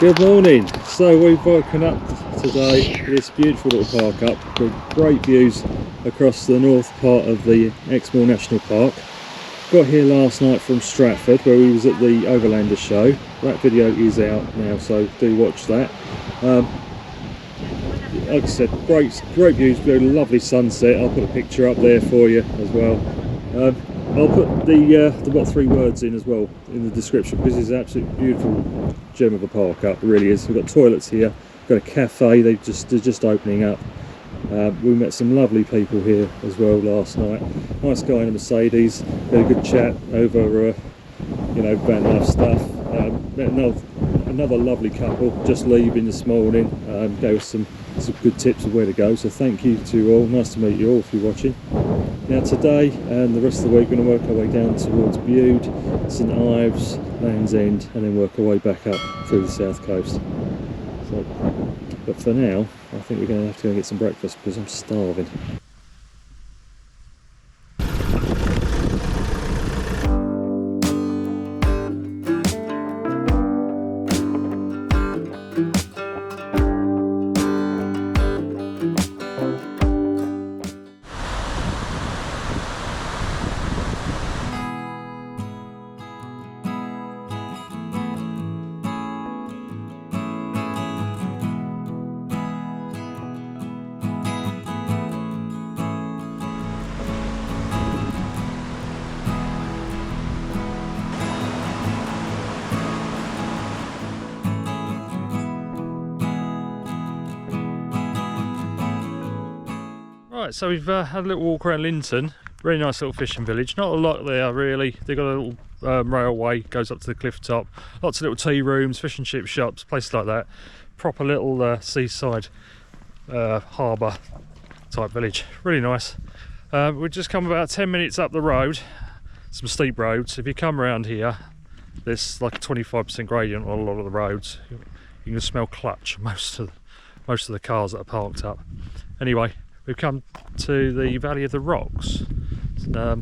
Good morning. So we've woken up today to this beautiful little park up with great views across the north part of the Exmoor National Park. Got here last night from Stratford where we was at the Overlander show. That video is out now, so do watch that. Like I said, great views, lovely sunset. I'll put a picture up there for you as well. I'll put the what three words in as well in the description, because it's an absolutely beautiful gem of a park up. It really is. We've got toilets here, got a cafe. They're just opening up. We met some lovely people here as well last night. Nice guy in a Mercedes. Had a good chat over Vanlife stuff. Met another lovely couple just leaving this morning. Gave us some good tips of where to go. So thank you to all. Nice to meet you all if you're watching. Now today and the rest of the week we're going to work our way down towards Bude, St Ives, Land's End, and then work our way back up through the south coast. So, but for now I think we're going to have to go and get some breakfast because I'm starving. Right, so we've had a little walk around Linton. Really nice little fishing village. Not a lot there really. They've got a little railway, goes up to the cliff top. Lots of little tea rooms, fish and chip shops, places like that. Proper little seaside harbour type village. Really nice. We've just come about 10 minutes up the road. Some steep roads. If you come around here, there's like a 25% gradient on a lot of the roads. You can smell clutch most of the cars that are parked up. Anyway, we've come to the Valley of the Rocks. No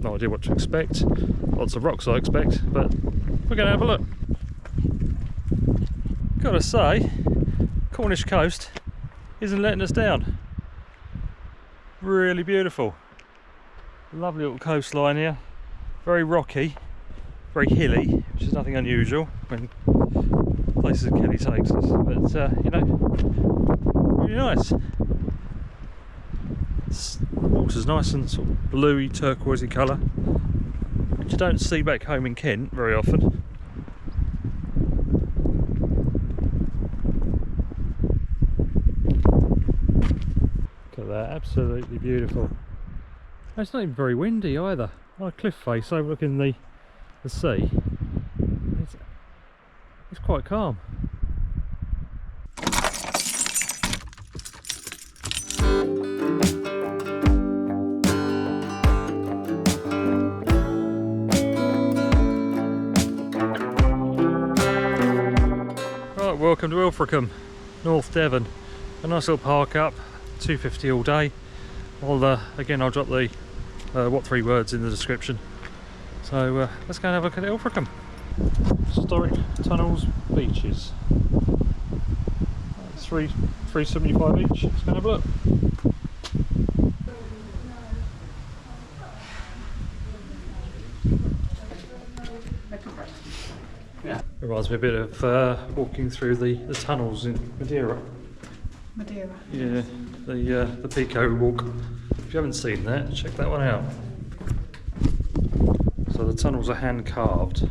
idea what to expect. Lots of rocks I expect, but we're going to have a look. Gotta say, Cornish coast isn't letting us down. Really beautiful. Lovely little coastline here. Very rocky, very hilly, which is nothing unusual when places Kelly takes us. But really nice. The water's nice and sort of bluey, turquoisey colour, which you don't see back home in Kent very often. Look at that, absolutely beautiful. It's not even very windy either. On a cliff face overlooking the sea, it's quite calm. Welcome to Ilfracombe, North Devon. A nice little park up, £2.50 all day. Again, I'll drop the what three words in the description. So let's go and have a look at Ilfracombe. Historic tunnels, beaches. It's £3.75 each. Let's go and have a look. Reminds me a bit of walking through the tunnels in Madeira. Madeira. Yeah, the Pico walk. If you haven't seen that, check that one out. So the tunnels are hand carved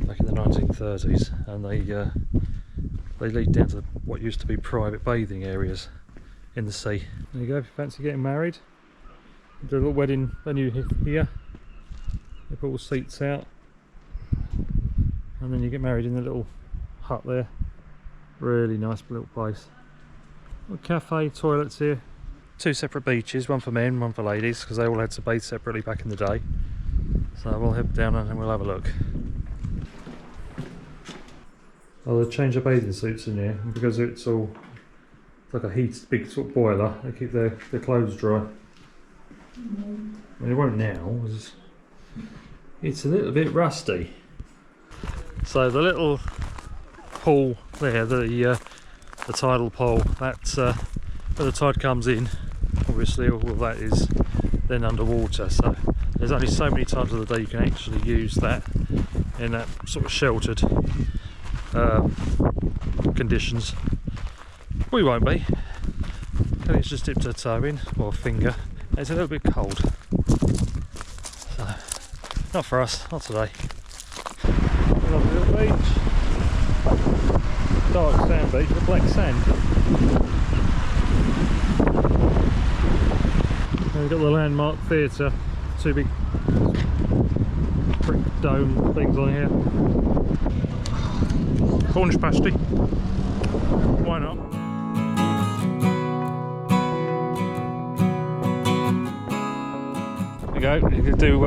back in the 1930s, and they lead down to what used to be private bathing areas in the sea. There you go. If you fancy getting married, do a little wedding venue here. They put all seats out. And then you get married in the little hut there. Really nice little place. Little cafe, toilets here. Two separate beaches, one for men, one for ladies, because they all had to bathe separately back in the day. So we'll head down and we'll have a look. Oh, they changed the bathing suits in here, and because it's like a big sort of boiler, they keep their clothes dry. I mean, it won't now. It's a little bit rusty. So the little pool there, the tidal pole, that's where the tide comes in. Obviously all of that is then underwater, so there's only so many times of the day you can actually use that in that sort of sheltered conditions. We won't be. It's just dipped her toe in, or finger. It's a little bit cold, so not for us, not today. Lovely little beach, dark sand beach with black sand. And we've got the landmark theatre, two big brick dome things on here. Orange pasty, why not? There we go, you can do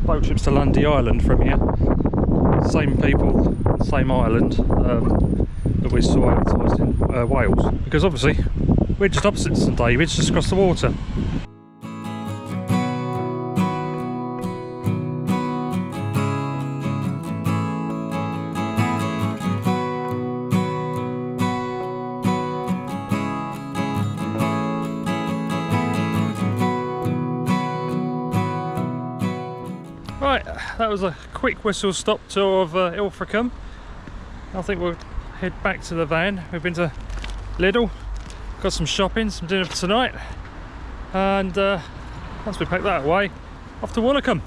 boat trips to Lundy Island from here. Same people, same island that we saw advertised in Wales. Because obviously we're just opposite St David's, just across the water. Right, that was a quick whistle stop tour of Ilfracombe. I think we'll head back to the van. We've been to Lidl, got some shopping, some dinner for tonight, and once we pack that away, off to Woolacombe.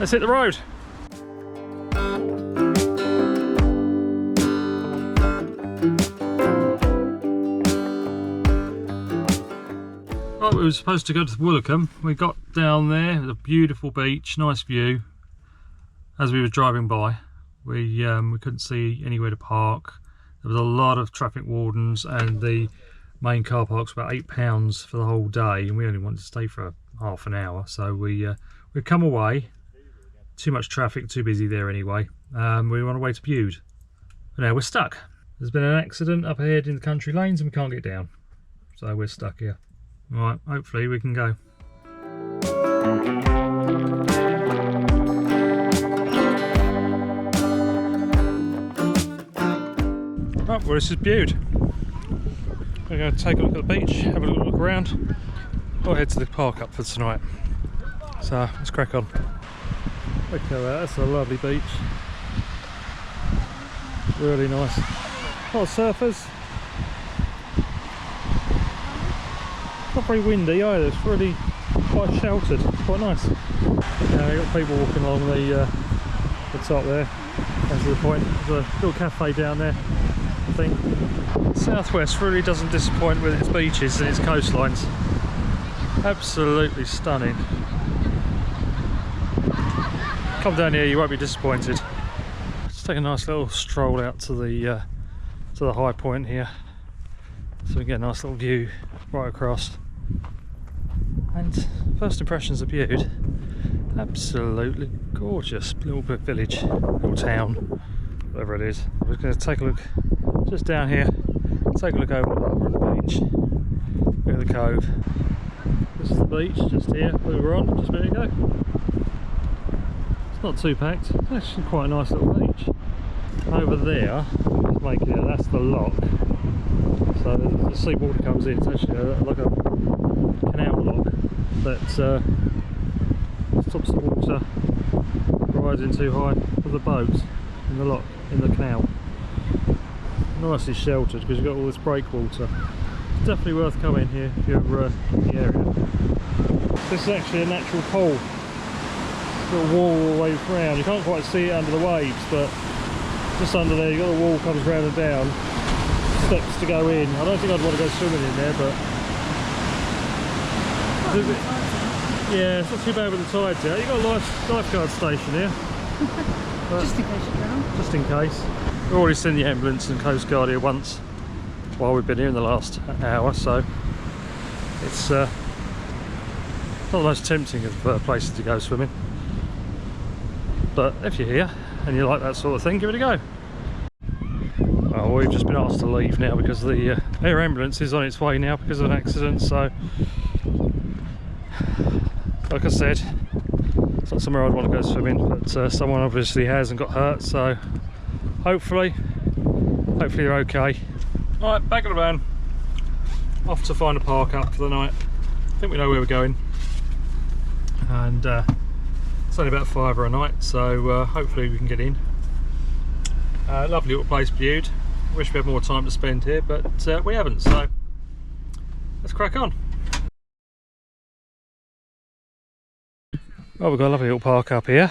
Let's hit the road. Right, we were supposed to go to Woolacombe. We got down there, it was a beautiful beach, nice view. As we were driving by, we couldn't see anywhere to park. There was a lot of traffic wardens, and the main car park's about £8 for the whole day, and we only wanted to stay for half an hour, so we've come away. Too much traffic, too busy there anyway. We were on our way to Bude, but now we're stuck. There's been an accident up ahead in the country lanes and we can't get down, so we're stuck here. Right, hopefully we can go. Right, well, this is Bude. We're going to take a look at the beach, have a little look around, or head to the park up for tonight. So let's crack on. Look at that, that's a lovely beach. Really nice. A lot of surfers. Not very windy either, it's really quite sheltered, quite nice. Now we've got people walking along the top there. That's the point. There's a little cafe down there, I think. Southwest really doesn't disappoint with its beaches and its coastlines. Absolutely stunning. Come down here, you won't be disappointed. Let's take a nice little stroll out to the high point here, so we get a nice little view right across. And first impressions of Bude, absolutely gorgeous little village, little town, whatever it is. We're going to take a look just down here, take a look over the harbour and the beach. Look at the cove. This is the beach just here we were on just a minute ago. It's not too packed, it's actually quite a nice little beach. Over there, just make it out, that's the lock. So the seawater comes in, it's actually like a canal lock that stops the water rising too high for the boat in the lock, in the canal. Nicely sheltered because you've got all this breakwater. It's definitely worth coming here if you're in the area. This is actually a natural pool. Little wall all the way around. You can't quite see it under the waves, but just under there you've got the wall comes round and down. Steps to go in. I don't think I'd want to go swimming in there, but yeah, it's not too bad with the tides out. You've got a lifeguard station here. Just in case you drown. Just in case. We've already seen the ambulance and Coast Guard here once while we've been here in the last hour, so it's not the most tempting of places to go swimming. But if you're here and you like that sort of thing, give it a go. Well, we've just been asked to leave now because the air ambulance is on its way now because of an accident, so like I said, it's not somewhere I'd want to go swimming, but someone obviously has and got hurt, so hopefully they're okay. Alright, back in the van, off to find a park up for the night. I think we know where we're going, and it's only about £5 a night, so hopefully we can get in. Lovely little place viewed. Wish we had more time to spend here, but we haven't, so let's crack on. Well, we've got a lovely little park up here.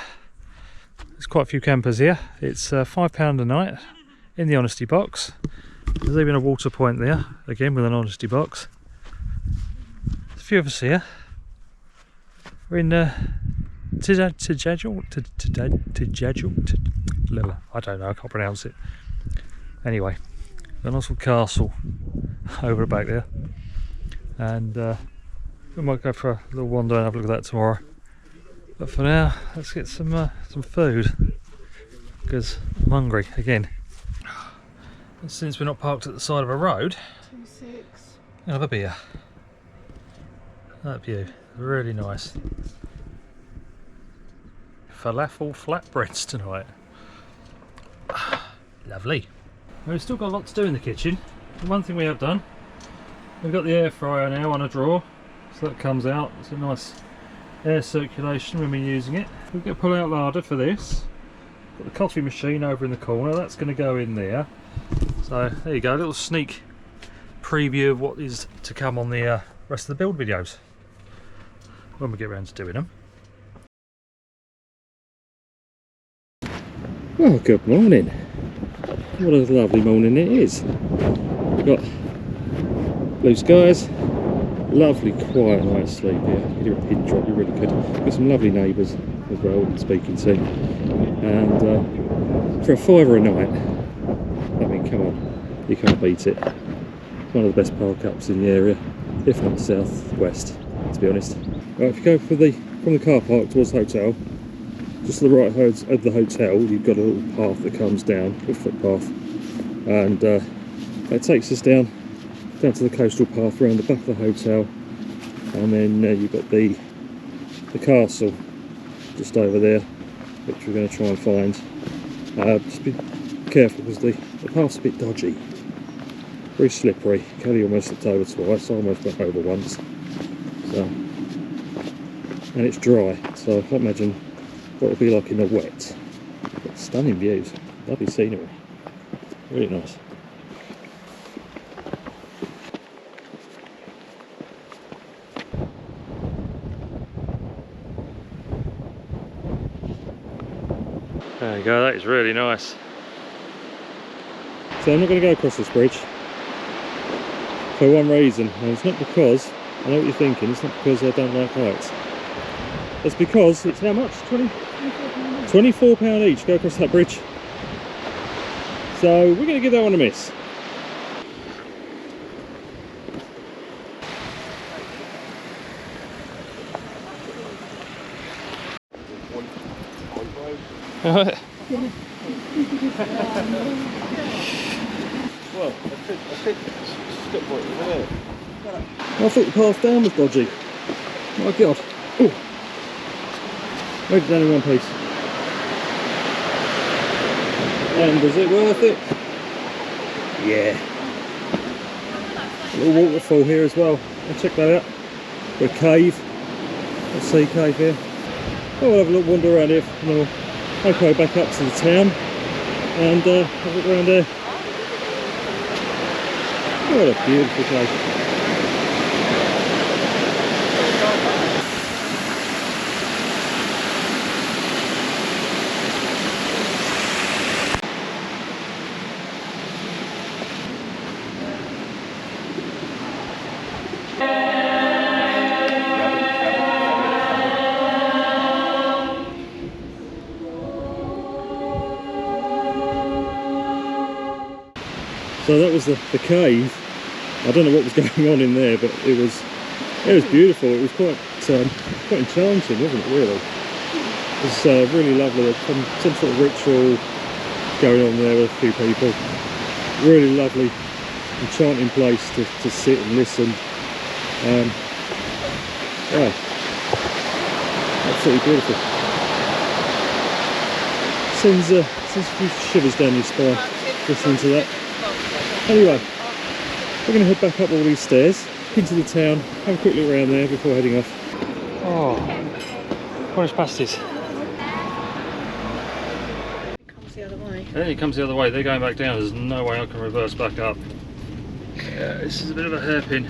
There's quite a few campers here. It's £5 a night in the honesty box. There's even a water point there, again with an honesty box. There's a few of us here. We're in Tintagel. I don't know, I can't pronounce it. Anyway, a nice little castle over back there, and we might go for a little wander and have a look at that tomorrow. But for now, let's get some food, because I'm hungry again. And since we're not parked at the side of a road, I'll have a beer. That view, really nice. Falafel flatbreads tonight. Lovely. Well, we've still got a lot to do in the kitchen. The one thing we have done, we've got the air fryer now on a drawer, so that comes out. It's a nice air circulation when we're using it. We've got a pull out larder for this. Got the coffee machine over in the corner, that's going to go in there. So there you go, a little sneak preview of what is to come on the rest of the build videos when we get around to doing them. Well, good morning. What a lovely morning it is. We've got blue skies, lovely quiet night's sleep here. You can hear a pin drop, you really could. Got some lovely neighbours as well I'm speaking to. And for a £5 a night, I mean, come on, you can't beat it. It's one of the best park ups in the area, if not south-west, to be honest. Right, if you go from the car park towards the hotel, just to the right of the hotel, you've got a little path that comes down, a footpath, and that takes us down to the coastal path around the back of the hotel, and then you've got the castle just over there, which we're going to try and find. Just be careful because the path's a bit dodgy, very slippery. Kelly almost slipped over twice, I almost went over once, so, and it's dry, so I can't imagine what it'll be like in the wet. But stunning views, lovely scenery, really nice. There you go, that is really nice. So I'm not going to go across this bridge for one reason, and it's not because, I know what you're thinking, it's not because I don't like heights. It's because it's how much? £24 each, go across that bridge. So we're going to give that one a miss. Well, I thought the path down was dodgy. My God. Ooh. Maybe down in one piece. And was it worth it? Yeah. A little waterfall here as well. I'll check that out. A cave. A sea cave here. Oh, we'll have a little wander around here. And then we'll go back up to the town and have a look around there. What a beautiful place. So that was the cave. I don't know what was going on in there, but it was beautiful. It was quite enchanting, wasn't it? Really, it was really lovely. Some sort of ritual going on there with a few people. Really lovely, enchanting place to sit and listen. Yeah, absolutely beautiful. Sends a few shivers down your spine listening to that. Anyway, we're going to head back up all these stairs into the town, have a quick look around there before heading off. Oh, Cornish pasties. It comes the other way. And then it comes the other way, they're going back down, there's no way I can reverse back up. Yeah, this is a bit of a hairpin.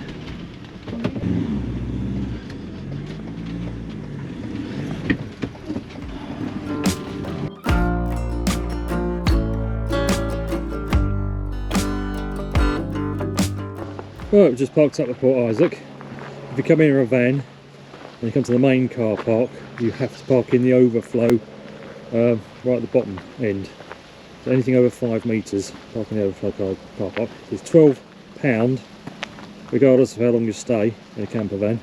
Right, we've just parked up at Port Isaac. If you come in a van and you come to the main car park, you have to park in the overflow right at the bottom end. So anything over 5 metres, park in the overflow car park. It's £12 regardless of how long you stay in a camper van.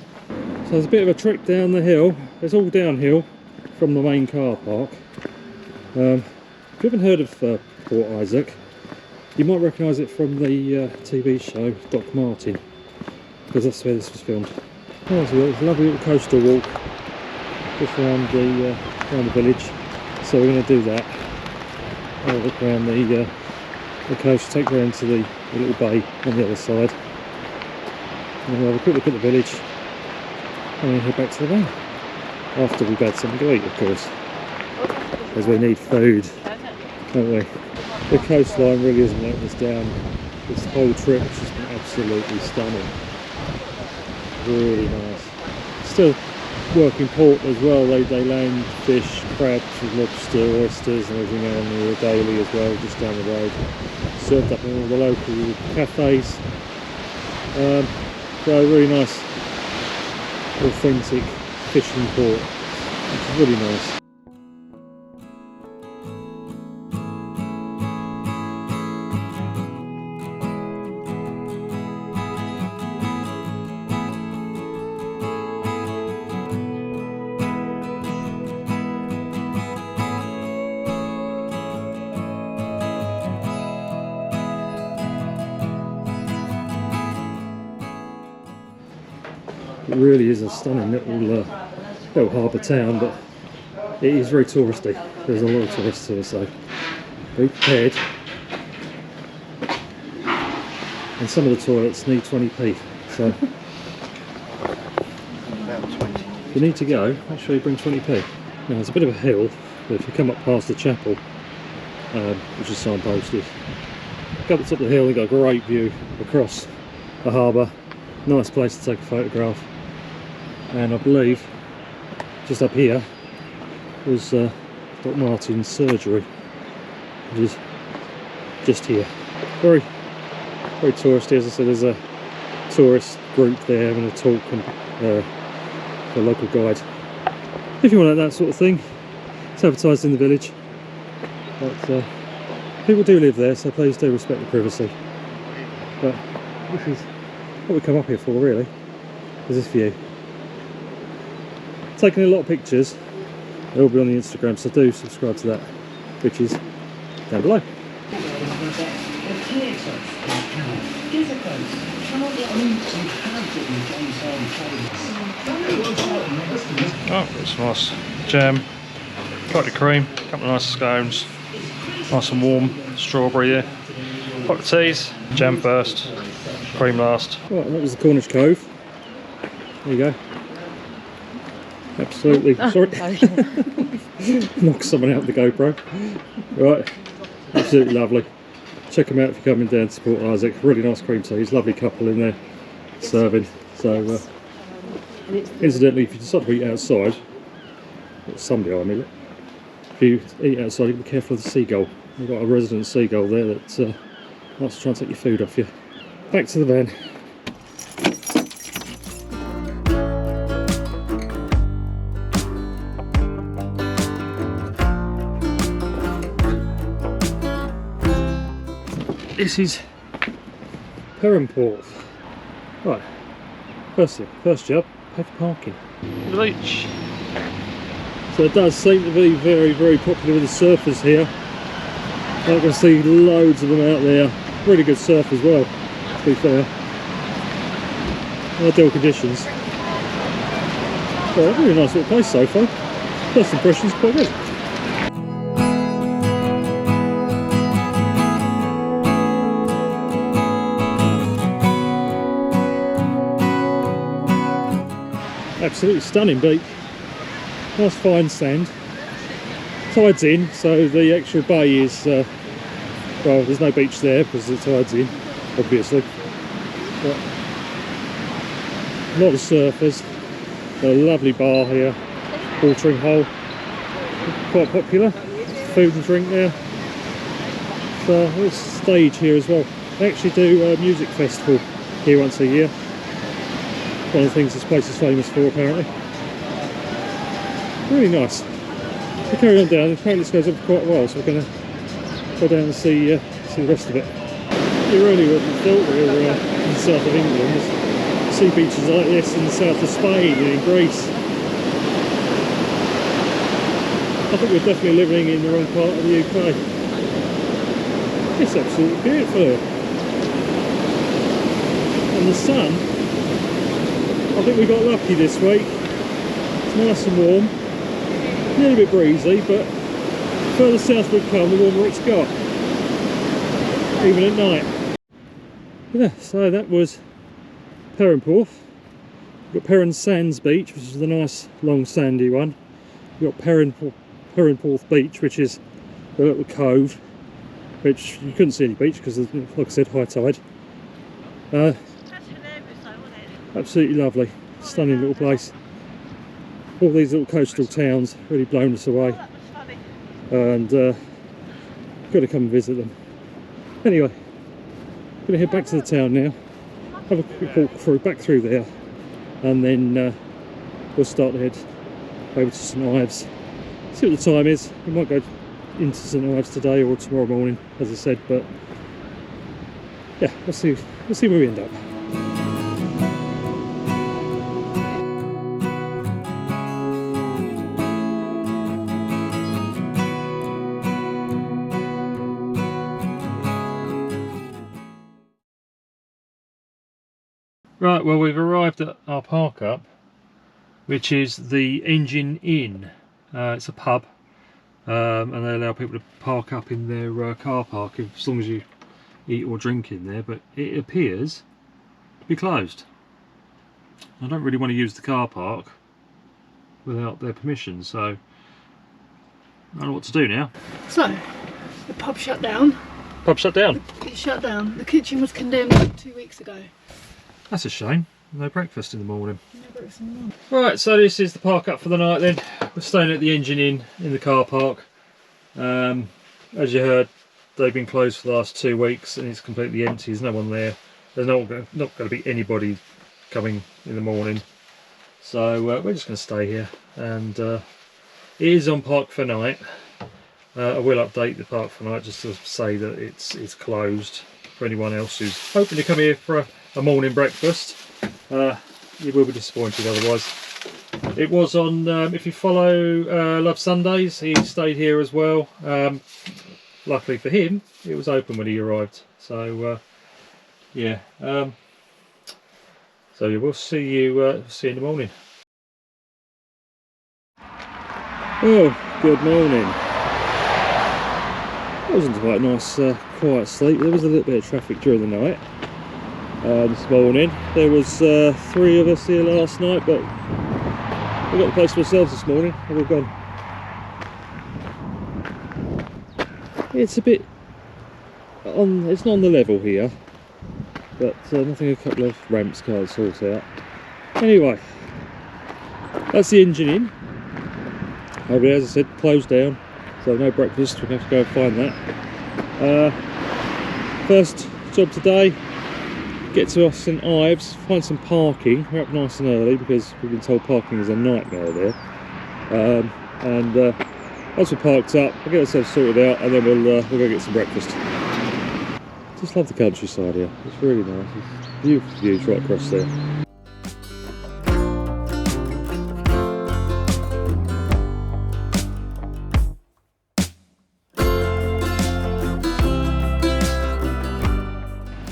So there's a bit of a trek down the hill. It's all downhill from the main car park. If you haven't heard of Port Isaac, you might recognise it from the TV show Doc Martin, because that's where this was filmed. Oh, so it's a lovely little coastal walk just around the village. So we're going to do that. Have a look around the coast, take her into the little bay on the other side, and we'll have a quick look at the village, and then head back to the van after we've had something to eat, of course, because we need food, don't we? The coastline really isn't letting us down. This whole trip has just been absolutely stunning. Really nice. Still working port as well. They land fish, crabs, lobster, oysters and everything on there daily as well, just down the road. Served up in all the local cafes. So really nice, authentic fishing port. It's really nice. It really is a stunning little harbour town, but it is very touristy. There's a lot of tourists here, so be prepared. And some of the toilets need 20p, so if you need to go, make sure you bring 20p. Now there's a bit of a hill, but if you come up past the chapel, which is signposted, go up the top of the hill, you've got a great view across the harbour. Nice place to take a photograph. And I believe just up here was Doc Martin's surgery, which is just here. Very touristy. As I said, there's a tourist group there having a talk and the local guide. If you want that sort of thing, it's advertised in the village, but people do live there, so please do respect the privacy. But this is what we come up here for, really, is this view. Taking a lot of pictures. They'll all be on the Instagram, so do subscribe to that, which is down below. Oh, got some nice jam, chocolate cream, a couple of nice scones, nice and warm, strawberry there. Hot teas, jam first, cream last. Right, that was the Cornish Cove. There you go. Absolutely, sorry. Knock someone out of the GoPro. Right, absolutely lovely. Check them out if you're coming down to Port Isaac. Really nice cream teas, lovely couple in there serving. So, incidentally, if you decide to eat outside, there's somebody behind me, look. If you eat outside, you can be careful of the seagull. You've got a resident seagull there that likes to try and take your food off you. Back to the van. This is Perranporth. Right, first job, pay for parking. The beach. So it does seem to be very, very popular with the surfers here. I can see loads of them out there. Really good surf as well, to be fair. Ideal conditions. Well, really nice little place so far. First impressions quite good. absolutely stunning beach. Nice fine sand. Tide's in, so the actual bay is, well, there's no beach there because the tide's in, obviously. But a lot of surfers. A lovely bar here, watering hole, quite popular. Food and drink there. So there's a stage here as well. They actually do a music festival here once a year. One of the things this place is famous for, apparently. Really nice. We carry on down. Apparently this goes on for quite a while, so we're going to go down and see the rest of it. You really wouldn't have thought we were in the south of England. There's sea beaches like this in the south of Spain and in Greece. I think we're definitely living in the wrong part of the UK. It's absolutely beautiful here. And the sun, I think we got lucky this week. It's nice and warm. A little bit breezy, but the further south we come, the warmer it's got. Even at night. Yeah, so that was Porth. We've got Perrin Sands Beach, which is the nice long sandy one. We've got Porth Beach, which is a little cove, which you couldn't see any beach because, like I said, high tide. Absolutely lovely, stunning little place. All these little coastal towns really blown us away, and got to come and visit them. Anyway, I'm going to head back to the town now, have a quick walk through, back through there, and then we'll start to head over to St Ives. See what the time is. We might go into St Ives today or tomorrow morning, as I said, but yeah, we'll see where we end up. Right, well, we've arrived at our park up, which is the Engine Inn. It's a pub, and they allow people to park up in their car park as long as you eat or drink in there, but it appears to be closed. I don't really want to use the car park without their permission, so I don't know what to do now. So, the pub shut down. Pub shut down? It shut down. The kitchen was condemned 2 weeks ago. That's a shame. No breakfast in the morning. No breakfast in the morning. Right, so this is the park up for the night then. We're staying at the Engine Inn in the car park. As you heard, they've been closed for the last 2 weeks and it's completely empty. There's no one there. There's not going to be anybody coming in the morning. So we're just going to stay here. And it is on Park for Night. I will update the Park for Night just to say that it's closed for anyone else who's hoping to come here for a morning breakfast. You will be disappointed otherwise. It was on, if you follow Love Sundays, he stayed here as well. Luckily for him, it was open when he arrived. So yeah, so yeah, we'll see you in the morning. Oh, good morning. It wasn't quite a nice quiet sleep. There was a little bit of traffic during the night. This morning there was 3 of us here last night, but we got the place to ourselves this morning and we're gone. It's a bit on, it's not on the level here, but nothing a couple of ramps can't sort out. Anyway, that's the Engine Inn. As I said, closed down, so no breakfast. We're going to have to go and find that. First job today, get to St Ives, find some parking. We're up nice and early because we've been told parking is a nightmare there. Once we're parked up, we'll get ourselves sorted out and then we'll go get some breakfast. Just love the countryside here. It's really nice. It's beautiful views right across there.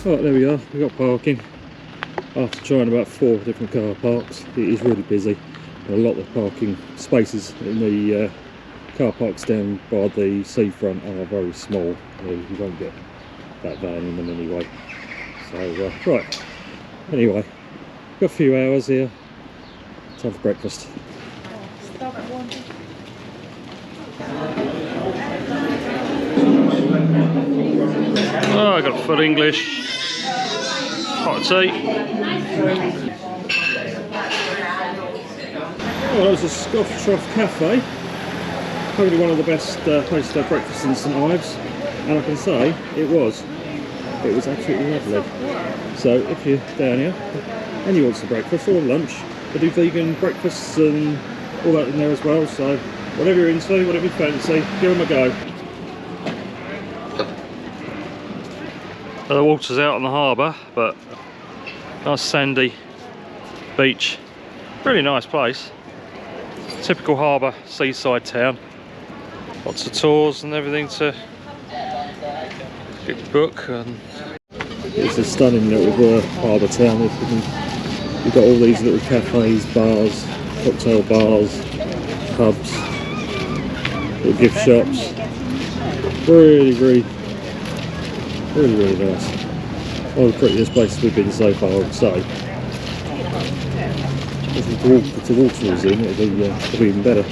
Right, there we are, we've got parking. After trying about 4 different car parks, it is really busy. And a lot of parking spaces in the car parks down by the seafront are very small. You won't get that van in them anyway. So, right, anyway, got a few hours here. time for breakfast. Oh, I got full English. Hot tea. Oh, that was a Scoff Trough Cafe. Probably one of the best places to have breakfast in St Ives, and I can say it was absolutely lovely. So if you're down here and you want some breakfast or lunch, they do vegan breakfasts and all that in there as well, so whatever you're into, whatever you fancy, give them a go. The water's out on the harbour, but nice sandy beach, really nice place. Typical harbour seaside town. Lots of tours and everything to book. And it's a stunning little harbour town. You've got all these little cafes, bars, cocktail bars, pubs, little gift shops. Really nice. One of the prettiest places we've been so far, I would say. If the water was in, it'd be even better.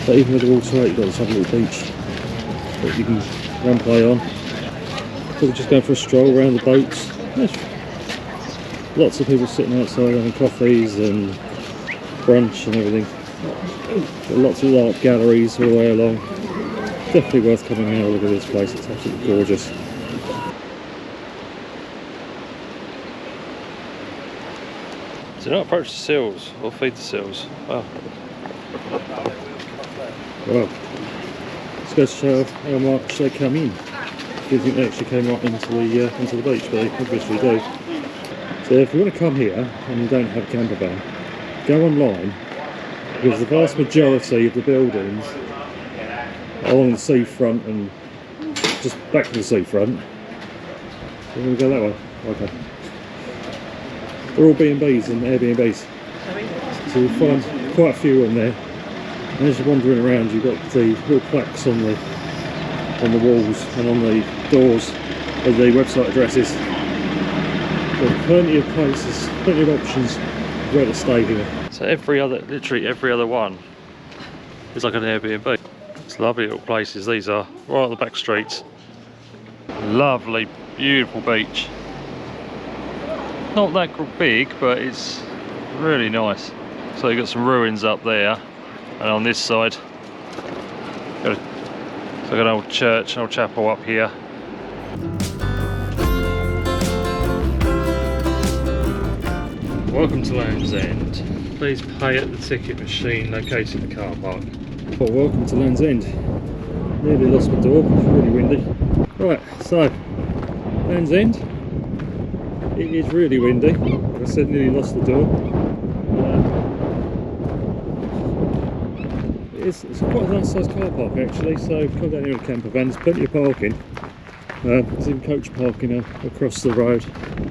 But even with the water out, you've got this lovely little beach that you can run play on. So we're just going for a stroll around the boats. There's lots of people sitting outside having coffees and brunch and everything. Got lots of art galleries all the way along. Definitely worth coming and have a look at this place. It's absolutely gorgeous. Do not approach the seals or feed the seals. Wow. Well, it's going to show how much they come in. Do you think they actually came right into the beach? But they obviously do. So if you want to come here and you don't have a camper van, go online, because the vast majority of the buildings are along the seafront and just back to the seafront. We're going to go that way. Okay. They're all B&Bs and Airbnbs. So you'll find quite a few on there. And as you're wandering around, you've got the little plaques on the walls and on the doors of the website addresses. There's plenty of places, plenty of options where to stay here. So literally every other one is like an Airbnb. It's lovely little places these are, right on the back streets. Lovely, beautiful beach. Not that big, but it's really nice. So you've got some ruins up there, and on this side, got an old church, an old chapel up here. Welcome to Land's End. Please pay at the ticket machine located in the car park. Well, welcome to Land's End. Nearly lost my door, it's really windy. Right, so, Land's End. It is really windy. Like I said, nearly lost the door. It's quite a nice sized car park actually, so come down here with a camper van, there's plenty of parking. There's even coach parking across the road,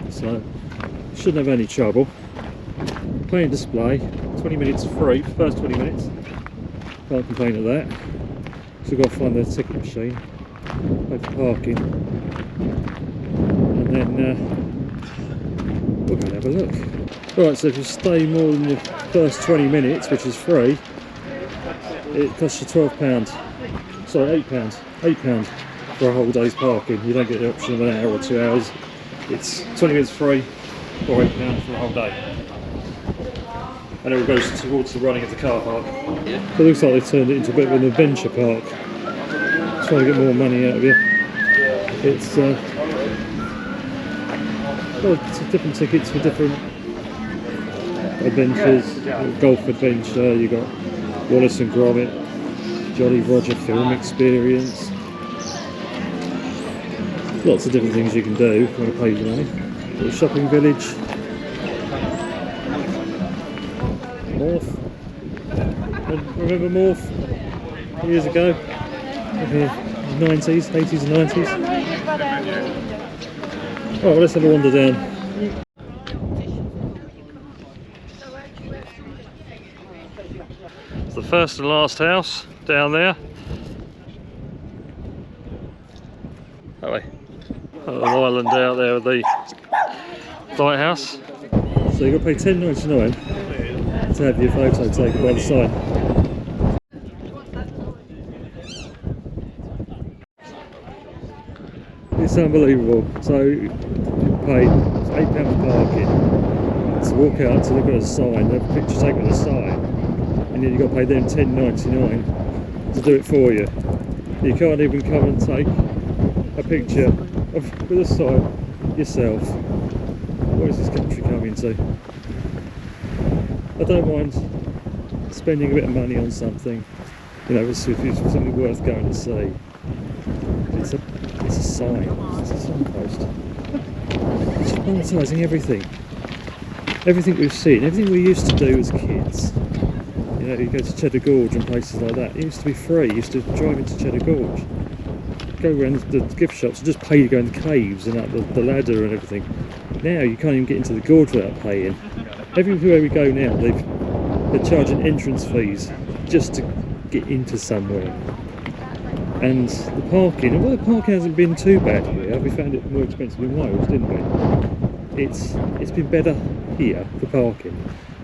so shouldn't have any trouble. Playing display, 20 minutes free, first 20 minutes. Can't complain at that. So we've got to find the ticket machine, pay for parking, and then we'll go and have a look. Right, so if you stay more than the first 20 minutes, which is free, it costs you £12. Sorry, £8 for a whole day's parking. You don't get the option of an hour or 2 hours. It's 20 minutes free or £8 for a whole day. And it all goes towards the running of the car park. Yeah. It looks like they've turned it into a bit of an adventure park. Trying to get more money out of you. It's different tickets for different adventures. Golf adventure, you got Wallace and Gromit, Jolly Roger film experience. Lots of different things you can do if you want to pay your money. Little shopping village. Morph. Remember Morph? Years ago? Okay. 90s, 80s and 90s. Oh, well, let's have a wander down. It's the first and last house down there. That way. An island out there with the lighthouse. So you've got to pay £10.99 to have your photo taken by the sign. It's unbelievable. So you pay £8 parking to walk out to look at a sign, have a picture taken at the sign, and then you've got to pay them £10.99 to do it for you. You can't even come and take a picture with a sign yourself. What is this country coming to? I don't mind spending a bit of money on something, you know, if it's something worth going to see. It's a sign, it's a signpost. It's advertising everything. Everything we've seen, everything we used to do as kids. You know, you go to Cheddar Gorge and places like that. It used to be free. You used to drive into Cheddar Gorge, go around the gift shops and just pay to go in the caves and up the ladder and everything. Now you can't even get into the gorge without paying. Everywhere we go now, they're charging entrance fees just to get into somewhere. And the parking, well, the parking hasn't been too bad here. We found it more expensive in Wales, didn't we? It's been better here for parking,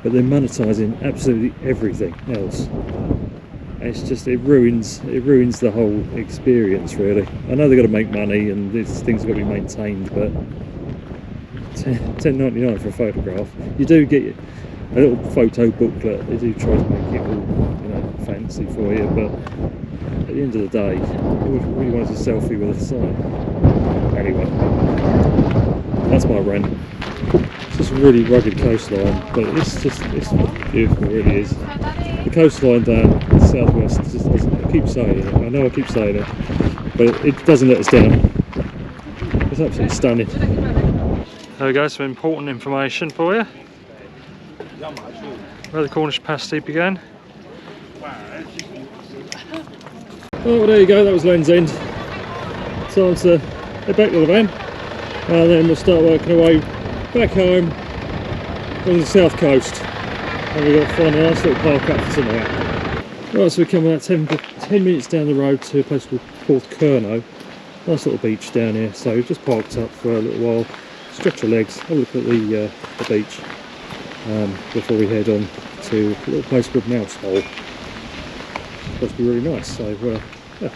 but they're monetising absolutely everything else. And it's just, it ruins the whole experience, really. I know they've got to make money and these things have got to be maintained, but £10.99 for a photograph. You do get a little photo booklet. They do try to make it all, you know, fancy for you, but at the end of the day, you really want a selfie with a sign. Anyway, that's my rant. It's just a really rugged coastline, but it's beautiful, it really is. The coastline down the southwest just doesn't, I keep saying it, I know I keep saying it, but it doesn't let us down. It's absolutely stunning. There we go, some important information for you. Where the Cornish pasty began. Oh, there you go, that was Land's End. Time to head back to the van, and then we'll start working away back home on the south coast. And we've got to find a nice little park up for tonight. Right, so we're coming about 10 minutes down the road to a place called Porthleven. Nice little beach down here, so we've just parked up for a little while, stretch our legs, have a look at the beach before we head on to a little place called Mousehole. It's supposed to be really nice, so yeah,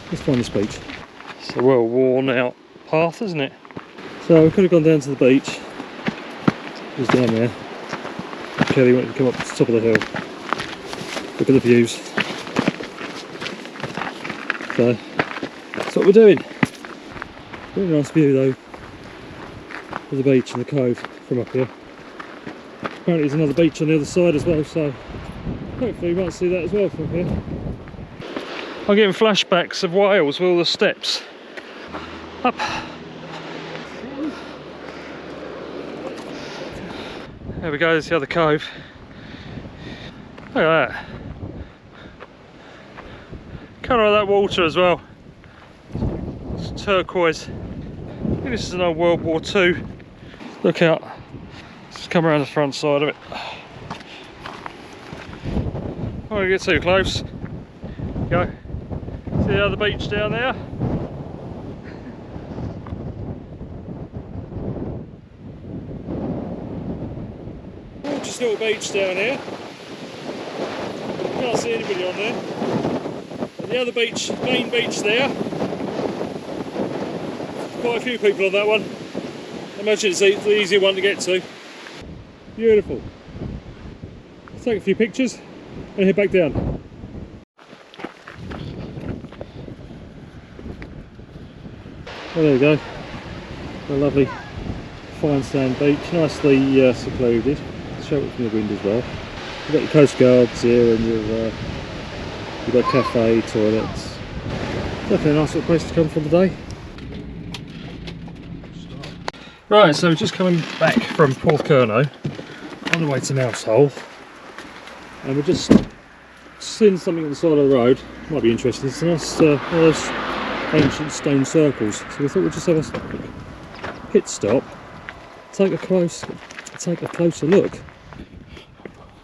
let's find this beach. It's a well worn out path, isn't it? So we could have gone down to the beach. It was down there. Kelly wanted to come up to the top of the hill. Look at the views. So that's what we're doing. Really nice view though of the beach and the cove from up here. Apparently there's another beach on the other side as well, so hopefully you might see that as well from here. I'm getting flashbacks of Wales with all the steps up. There we go, there's the other cove. Look at that. Colour of that water as well. It's turquoise. I think this is an old World War II. Look out. Let's come around the front side of it. I don't get too close. Go. See the other beach down there? Gorgeous little beach down here. Can't see anybody on there. And the other beach, main beach there. Quite a few people on that one. I imagine it's the easier one to get to. Beautiful. Let's take a few pictures and head back down. Well, there you go. A lovely fine sand beach, nicely secluded. Sheltered from the wind as well. You've got your coast guards here and you've got cafe, toilets. Definitely a nice little place to come for the day. Right, so we're just coming back from Porthleven on the way to Mousehole, and we're just seeing something on the side of the road. Might be interesting. It's a nice one of those ancient stone circles. So we thought we'd just have a pit stop, take a closer look.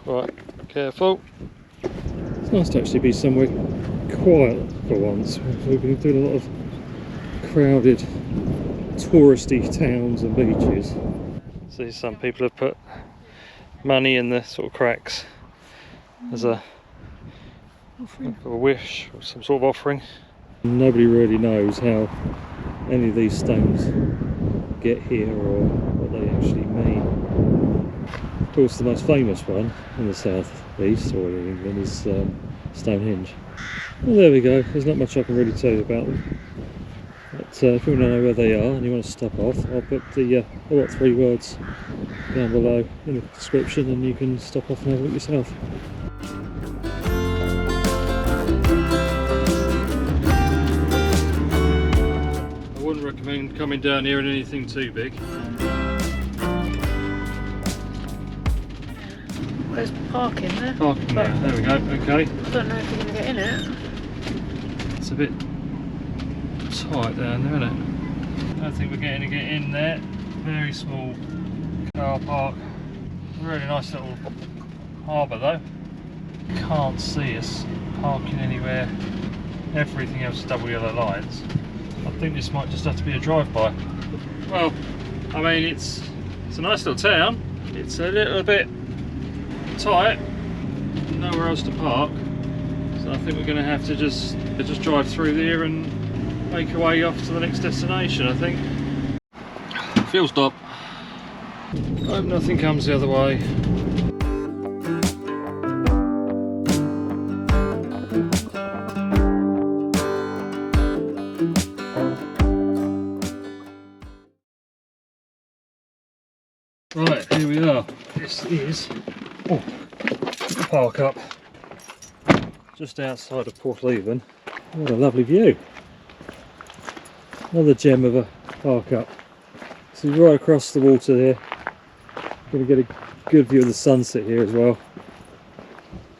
Right, careful. It's nice to actually be somewhere quiet for once. We've been doing a lot of crowded touristy towns and beaches. See, some people have put money in the sort of cracks as a wish or some sort of offering. Nobody really knows how any of these stones get here or what they actually mean. Of course, the most famous one in the southeast or in England is Stonehenge. Well, there we go. There's not much I can really tell you about them. But if you want to know where they are and you want to stop off, I'll put the what 3 words down below in the description, and you can stop off and have a look yourself. I wouldn't recommend coming down here in anything too big. Where's parking there? Parking there, there we go, okay. I don't know if you're going to get in it. It's a bit tight down there, isn't it? I don't think we're going to get in there. Very small car park. Really nice little harbour though. Can't see us parking anywhere. Everything else is double yellow lines. I think this might just have to be a drive-by. Well, I mean, it's a nice little town. It's a little bit tight, nowhere else to park, so I think we're going to have to just drive through there and make our way off to the next destination. I think. Fuel stop. Hope nothing comes the other way. Right, here we are. This is the park up just outside of Porthleven. What a lovely view. Another gem of a park up. So right across the water there. Going to get a good view of the sunset here as well.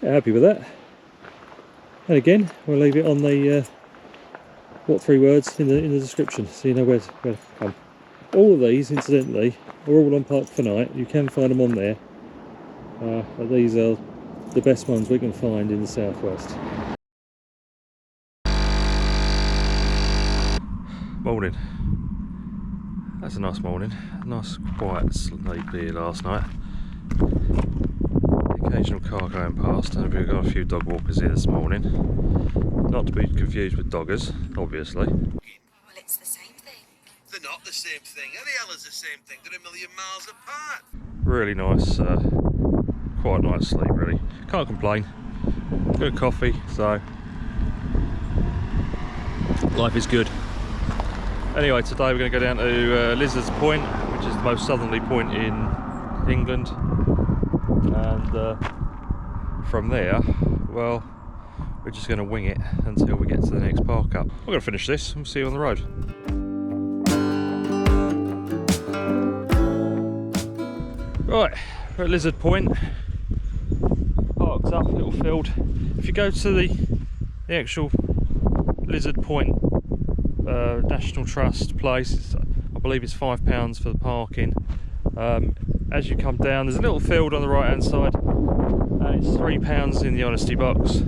Yeah, happy with that. And again, we'll leave it on the what 3 words in the description, so you know where to come. All of these, incidentally, are all on Park for Night. You can find them on there. But these are the best ones we can find in the southwest. Morning. That's a nice morning. Nice quiet sleep here last night. The occasional car going past, and we've got a few dog walkers here this morning. Not to be confused with doggers, obviously. Well, it's the same thing. They're not the same thing. How the hell is the same thing? They're a million miles apart. Really nice, quite nice sleep really. Can't complain. Good coffee, so life is good. Anyway, today we're going to go down to Lizard's Point, which is the most southerly point in England, and from there, well, we're just going to wing it until we get to the next park up. We're going to finish this and we'll see you on the road. Right, we're at Lizard Point. Park's up, little field. If you go to the actual Lizard Point National Trust place, I believe it's £5 for the parking. As you come down, there's a little field on the right hand side, and it's £3 in the honesty box.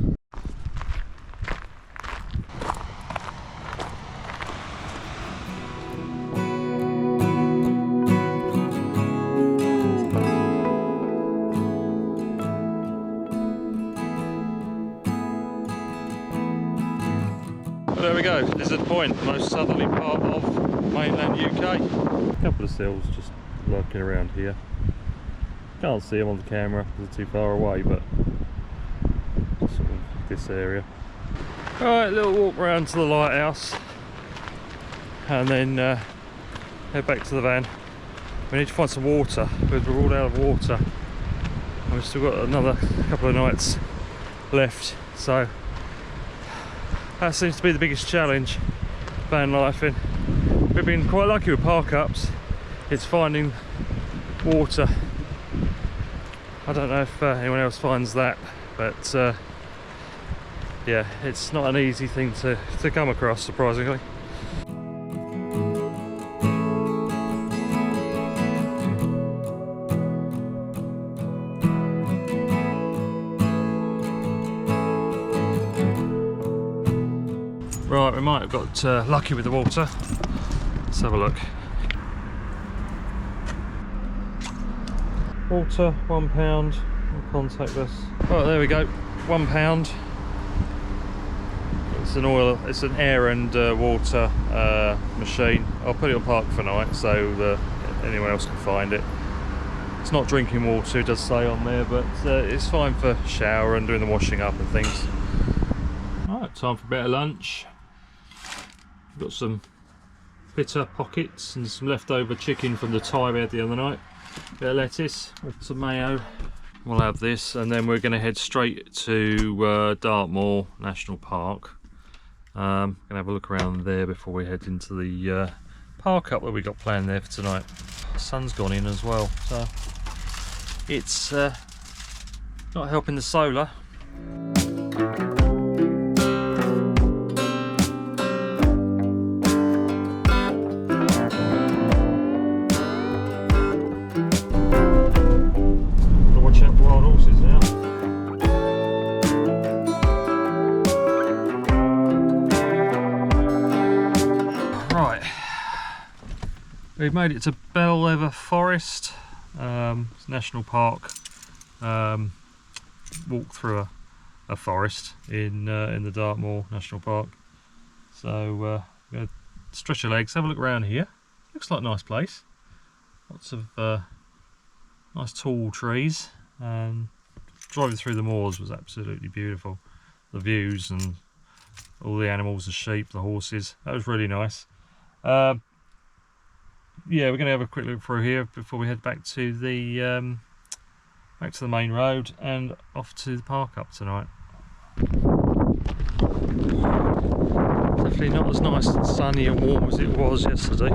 Well, there we go, Lizard Point, the most southerly part of mainland UK. A couple of seals just lurking around here. Can't see them on the camera because they're too far away, but sort of this area. Alright, little walk around to the lighthouse and then head back to the van. We need to find some water because we're all out of water and we've still got another couple of nights left, so that seems to be the biggest challenge van lifing. We've been quite lucky with park ups. It's finding water. I don't know if anyone else finds that, but yeah, it's not an easy thing to come across, surprisingly. Right, we might have got lucky with the water. Let's have a look. Water, £1. Contactless. Oh, there we go. £1. It's an oil. It's an air and water machine. I'll put it on park for night so anyone else can find it. It's not drinking water, it does say on there, but it's fine for shower and doing the washing up and things. Alright, time for a bit of lunch. We've got some bitter pockets and some leftover chicken from the Thai we had the other night. Bit of lettuce, some mayo. We'll have this, and then we're going to head straight to Dartmoor National Park. Gonna have a look around there before we head into the park up that we got planned there for tonight. The sun's gone in as well, so it's not helping the solar. Gotta watch out for wild horses now. Right, we've made it to Porthleven Forest. It's a national park. Walk through a forest in the Dartmoor National Park. So we're going to stretch your legs, have a look around here. Looks like a nice place. Lots of nice tall trees, and driving through the moors was absolutely beautiful. The views and all the animals, the sheep, the horses, that was really nice. Yeah, we're going to have a quick look through here before we head back to the main road and off to the park up tonight. Definitely not as nice and sunny and warm as it was yesterday.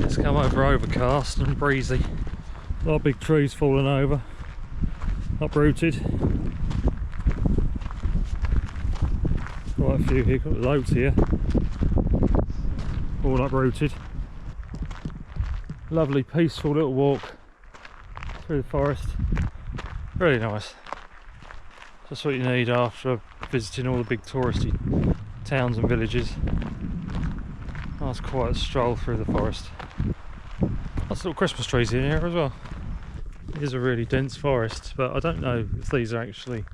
It's come over overcast and breezy. A lot of big trees falling over, uprooted. Quite a few here, got loads here, all uprooted. Lovely peaceful little walk through the forest, really nice. Just what you need after visiting all the big touristy towns and villages. Nice quiet stroll through the forest. Lots of little Christmas trees in here as well. It is a really dense forest, but I don't know if these are actually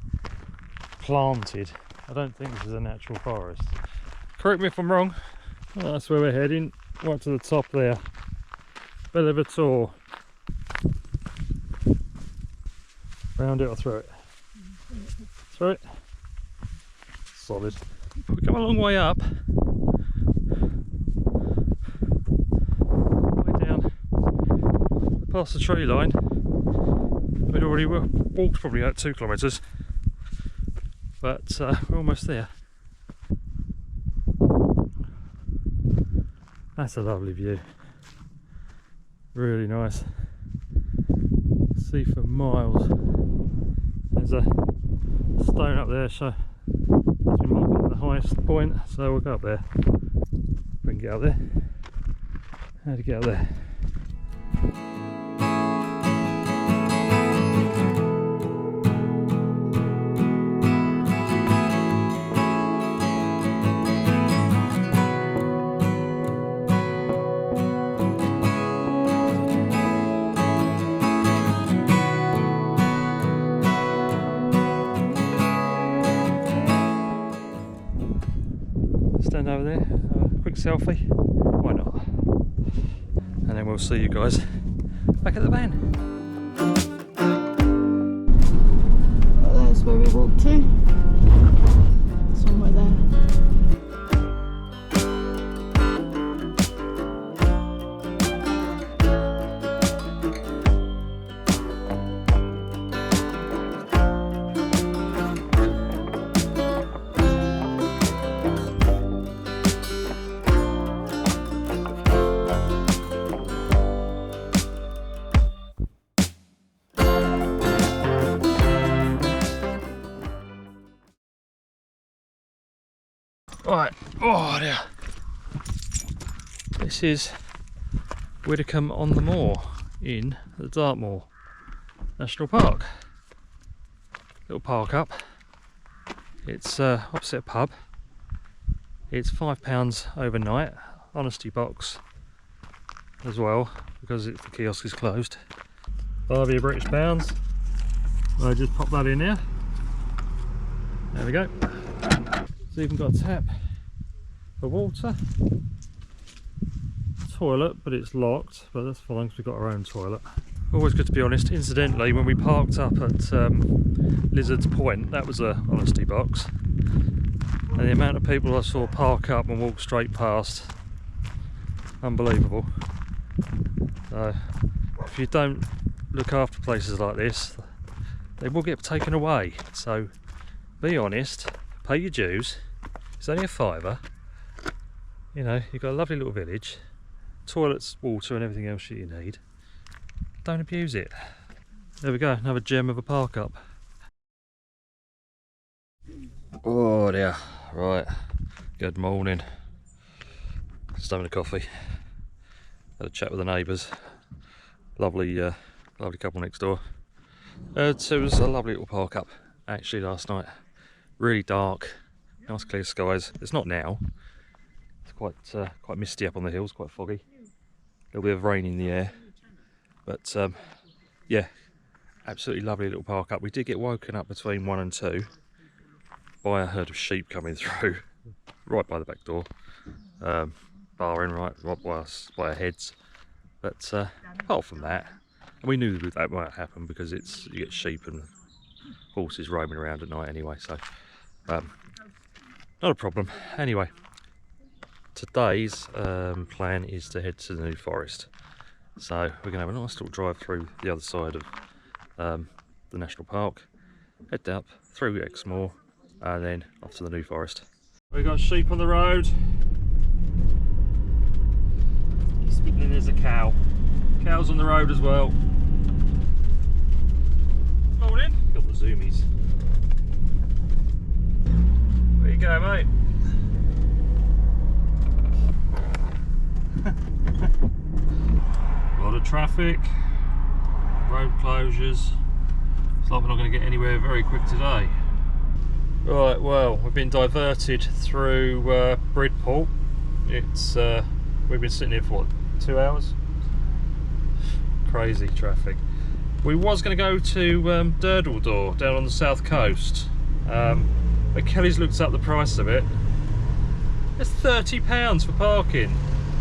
planted. I don't think this is a natural forest. Correct me if I'm wrong. Well, that's where we're heading, right to the top there. Porthleven tour. Round it or through it? Through it. Solid. We've come a long way up. Way down past the tree line. We'd already walked probably about 2 kilometres, but we're almost there. That's a lovely view. Really nice. See for miles. There's a stone up there, so we might get the highest point, so we'll go up there. We can get up there. How to get up there? Stand over there, quick selfie, why not? And then we'll see you guys back at the van. Well, there's where we walked to. Somewhere there. Right, oh dear. This is Widdicombe on the Moor in the Dartmoor National Park. Little park up. It's opposite a pub. It's £5 overnight. Honesty box as well, because the kiosk is closed. 5 year British pounds. I just pop that in here. There we go. So you've got a tap for water. Toilet, but it's locked, but that's fine because we've got our own toilet. Always good to be honest. Incidentally, when we parked up at Lizard's Point, that was a honesty box, and the amount of people I saw park up and walk straight past, unbelievable. So if you don't look after places like this, they will get taken away. So be honest, pay your dues. It's only a £5. You know, you've got a lovely little village, toilets, water and everything else that you need. Don't abuse it. There we go, another gem of a park up. Oh dear, right, good morning. Just having a coffee. Had a chat with the neighbours. Lovely couple next door. So it was a lovely little park up actually last night. Really dark, nice clear skies. It's not now. It's quite misty up on the hills, quite foggy. A little bit of rain in the air. But yeah, absolutely lovely little park up. We did get woken up between 1 and 2 by a herd of sheep coming through right by the back door, barring right by our heads. But apart from that, and we knew that might happen because you get sheep and horses roaming around at night anyway, so not a problem. Anyway, today's plan is to head to the New Forest. So we're going to have a nice little drive through the other side of the national park, head up through Exmoor and then off to the New Forest. We've got sheep on the road, and then there's a cow. Cows on the road as well. Morning. Got the zoomies. There you go, mate. A lot of traffic, road closures. It's like we're not going to get anywhere very quick today. Right, well, we've been diverted through Bridport. We've been sitting here for what, 2 hours? Crazy traffic. We was going to go to Tintagel down on the south coast, but Kelly's looked up the price of it. It's £30 for parking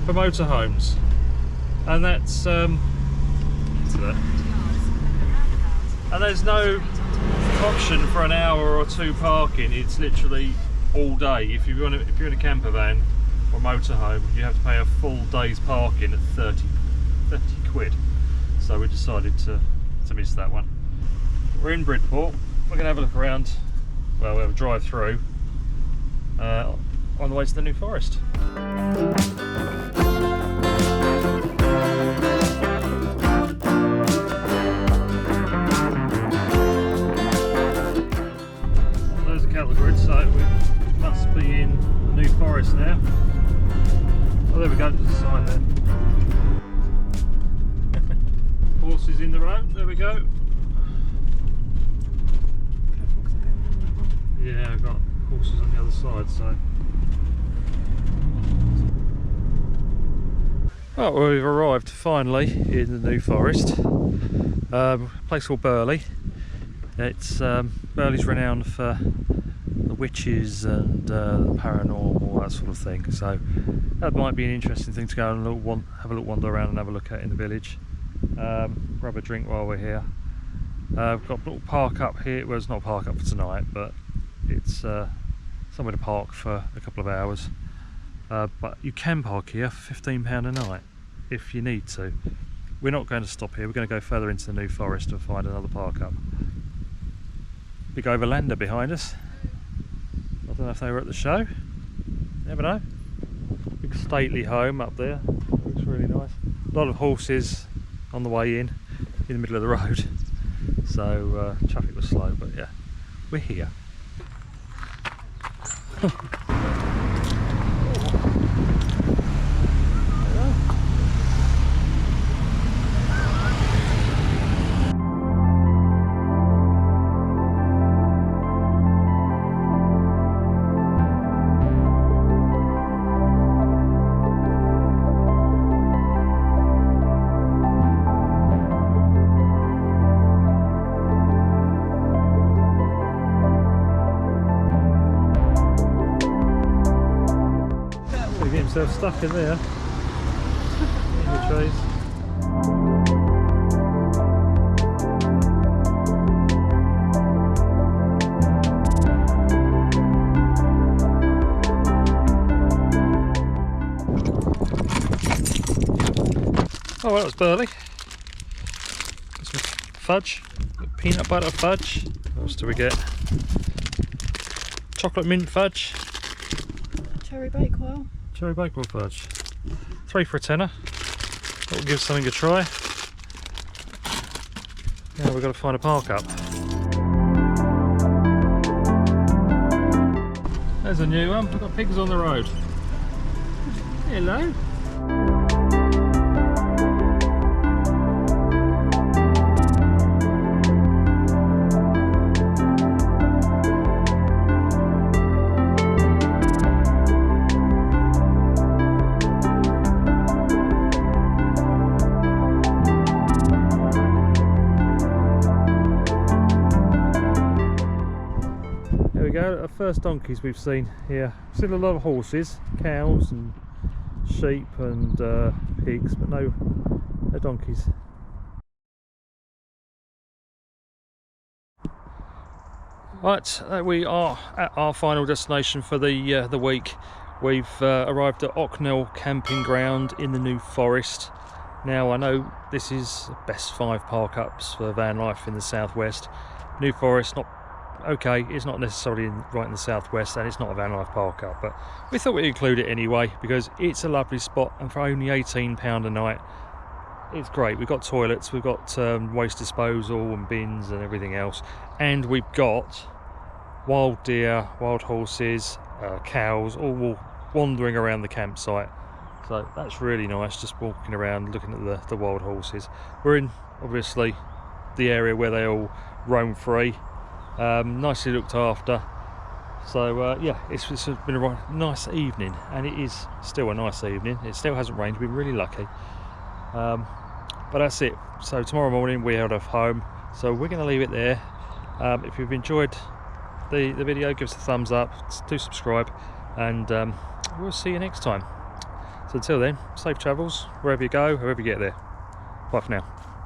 for motorhomes. And that's and there's no option for an hour or two parking. It's literally all day. If you're in a camper van or motorhome, you have to pay a full day's parking at 30 quid. So we decided to miss that one. We're in Bridport. We're going to have a look around. Well, we'll have a drive through on the way to the New Forest. So we must be in the New Forest now. Oh, there we go, there's a sign there. Horses in the road, there we go. Yeah, I've got horses on the other side, so. Oh, well, we've arrived finally in the New Forest. A place called Burley. It's Burley's renowned for the witches and paranormal, that sort of thing, so that might be an interesting thing to go and have a little wander around and have a look at in the village. Grab a drink while we're here. We've got a little park up here. Well, it's not a park up for tonight, but it's somewhere to park for a couple of hours, but you can park here for £15 a night if you need to. We're not going to stop here. We're going to go further into the New Forest and find another park up. Big overlander behind us. I don't know if they were at the show, never know. Big stately home up there, looks really nice. A lot of horses on the way in the middle of the road, so traffic was slow, but yeah, we're here. get himself stuck in there. In the trees. Oh, well, that was Burley. Got some fudge, peanut butter fudge. What else do we get? Chocolate mint fudge. Cherry Bakewell. Cherry Bakewell fudge. 3 for a tenner. That'll give something a try. Now we've got to find a park up. There's a new one. We've got pigs on the road. Hello. Our first donkeys we've seen here. We've seen a lot of horses, cows and sheep and pigs, but no donkeys. Right, we are at our final destination for the week. We've arrived at Ocknell Camping Ground in the New Forest. Now I know this is best 5 park ups for van life in the southwest. New Forest, not okay, it's not necessarily right in the southwest, and it's not a van life park up, but we thought we'd include it anyway because it's a lovely spot, and for only £18 a night it's great. We've got toilets, we've got waste disposal and bins and everything else, and we've got wild deer, wild horses, cows all wandering around the campsite, so that's really nice, just walking around looking at the wild horses. We're in obviously the area where they all roam free. Nicely looked after, so yeah, it's been a nice evening, and it is still a nice evening. It still hasn't rained, we've been really lucky, but that's it. So tomorrow morning we head off home, so we're going to leave it there. If you've enjoyed the video, give us a thumbs up, do subscribe, and we'll see you next time. So until then, safe travels wherever you go, however you get there. Bye for now.